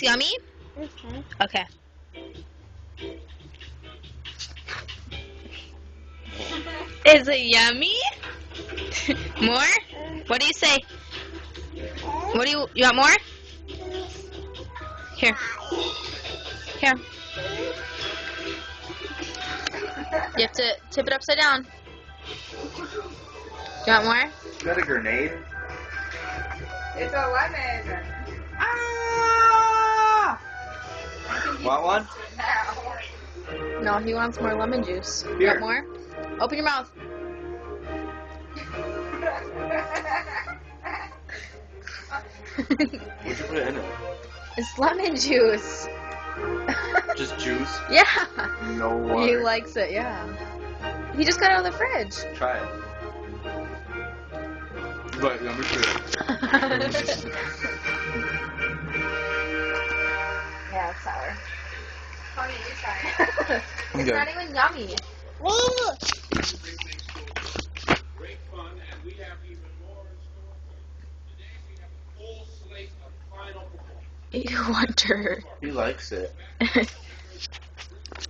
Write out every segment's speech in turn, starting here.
Yummy? Okay. Is it yummy? More? What do you say? What do you want more? Here. Here. You have to tip it upside down. Do you want more? Is that a grenade? It's a lemon. Ah! Want one? No, he wants more lemon juice. You Here. want more? Open your mouth. What'd you put it in it? It's lemon juice. Just juice? Yeah. No water. He likes it, yeah. He just got it out of the fridge. Try it. But number 2. Yeah, it's sour. Honey, you try it. I'm It's good. not even yummy. Great fun, and we have even more in store for you. Today we have a full slate of final performances. You wonder. He likes it. Let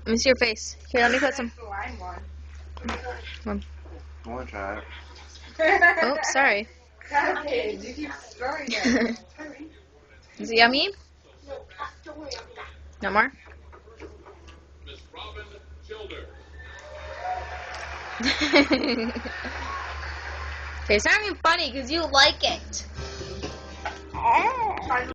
me see your face. Here, let me put some. The lime one. I want to try it. Oh, sorry. Okay, you keep throwing it. Is it yummy? No more? Miss Robin Childers. Okay, it's not even funny because you like it.